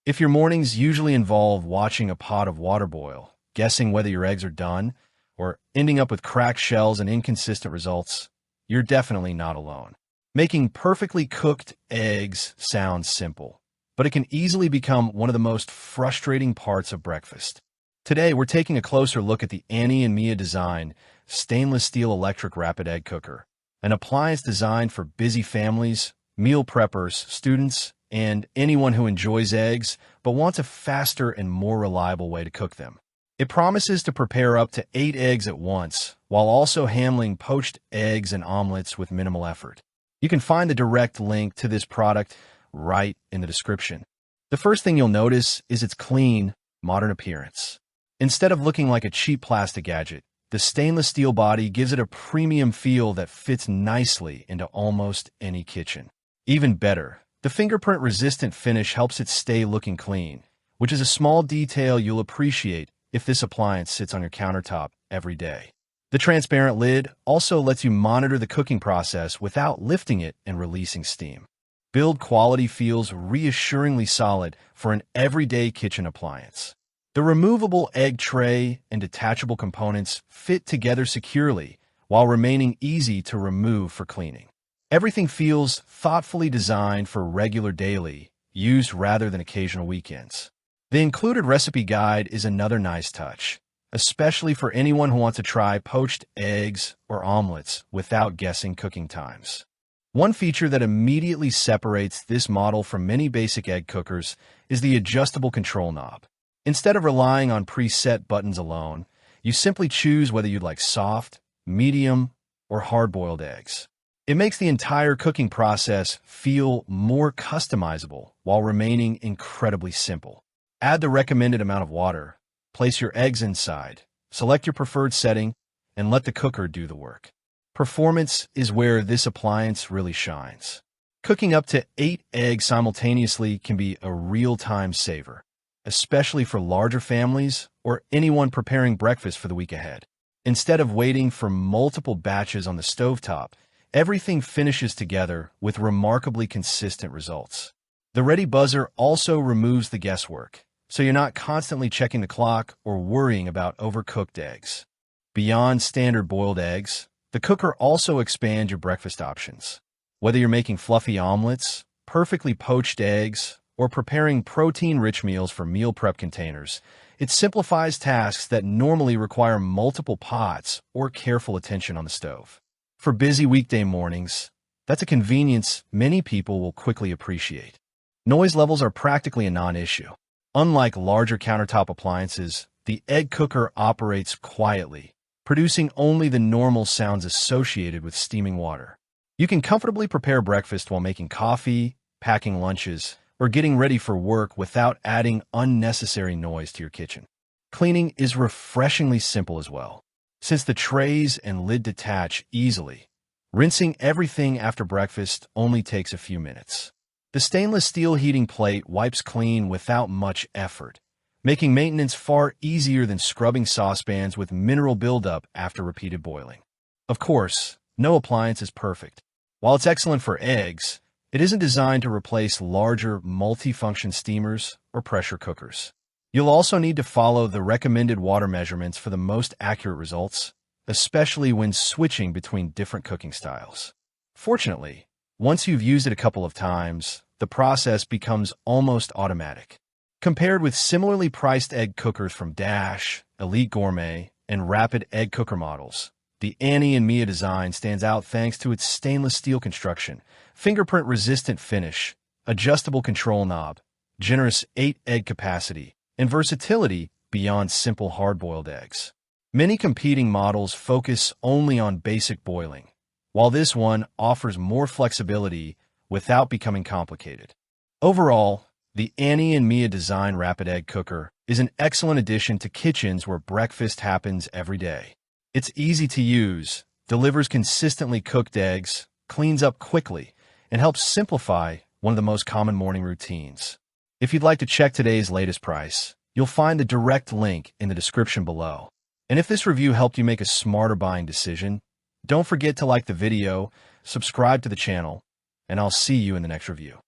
If your mornings usually involve watching a pot of water boil, guessing whether your eggs are done, or ending up with cracked shells and inconsistent results, you're definitely not alone. Making perfectly cooked eggs sounds simple, but it can easily become one of the most frustrating parts of breakfast. Today, we're taking a closer look at the Annie and Mia design stainless steel electric rapid egg cooker, an appliance designed for busy families, meal preppers, students, and anyone who enjoys eggs but wants a faster and more reliable way to cook them. It promises to prepare up to 8 eggs at once, while also handling poached eggs and omelets with minimal effort. You can find the direct link to this product right in the description. The first thing you'll notice is its clean, modern appearance. Instead of looking like a cheap plastic gadget, the stainless steel body gives it a premium feel that fits nicely into almost any kitchen. Even better, the fingerprint-resistant finish helps it stay looking clean, which is a small detail you'll appreciate if this appliance sits on your countertop every day. The transparent lid also lets you monitor the cooking process without lifting it and releasing steam. Build quality feels reassuringly solid for an everyday kitchen appliance. The removable egg tray and detachable components fit together securely while remaining easy to remove for cleaning. Everything feels thoughtfully designed for regular daily use rather than occasional weekends. The included recipe guide is another nice touch, especially for anyone who wants to try poached eggs or omelets without guessing cooking times. One feature that immediately separates this model from many basic egg cookers is the adjustable control knob. Instead of relying on preset buttons alone, you simply choose whether you'd like soft, medium, or hard-boiled eggs. It makes the entire cooking process feel more customizable while remaining incredibly simple. Add the recommended amount of water, place your eggs inside, select your preferred setting, and let the cooker do the work. Performance is where this appliance really shines. Cooking up to 8 eggs simultaneously can be a real-time saver, especially for larger families or anyone preparing breakfast for the week ahead. Instead of waiting for multiple batches on the stovetop, everything finishes together with remarkably consistent results. The Ready buzzer also removes the guesswork, so you're not constantly checking the clock or worrying about overcooked eggs. Beyond standard boiled eggs, the cooker also expands your breakfast options. Whether you're making fluffy omelets, perfectly poached eggs, or preparing protein-rich meals for meal prep containers, it simplifies tasks that normally require multiple pots or careful attention on the stove. For busy weekday mornings, that's a convenience many people will quickly appreciate. Noise levels are practically a non-issue. Unlike larger countertop appliances, the egg cooker operates quietly, producing only the normal sounds associated with steaming water. You can comfortably prepare breakfast while making coffee, packing lunches, or getting ready for work without adding unnecessary noise to your kitchen. Cleaning is refreshingly simple as well. Since the trays and lid detach easily, rinsing everything after breakfast only takes a few minutes. The stainless steel heating plate wipes clean without much effort, making maintenance far easier than scrubbing saucepans with mineral buildup after repeated boiling. Of course, no appliance is perfect. While it's excellent for eggs, it isn't designed to replace larger multi-function steamers or pressure cookers. You'll also need to follow the recommended water measurements for the most accurate results, especially when switching between different cooking styles. Fortunately, once you've used it a couple of times, the process becomes almost automatic. Compared with similarly priced egg cookers from Dash, Elite Gourmet, and Rapid Egg Cooker models, the Annie and Mia design stands out thanks to its stainless steel construction, fingerprint-resistant finish, adjustable control knob, generous 8-egg capacity, and versatility beyond simple hard-boiled eggs. Many competing models focus only on basic boiling, while this one offers more flexibility without becoming complicated. Overall, the Annie and Mia design rapid egg cooker is an excellent addition to kitchens where breakfast happens every day. It's easy to use, delivers consistently cooked eggs, cleans up quickly, and helps simplify one of the most common morning routines. If you'd like to check today's latest price, you'll find the direct link in the description below. And if this review helped you make a smarter buying decision, don't forget to like the video, subscribe to the channel, and I'll see you in the next review.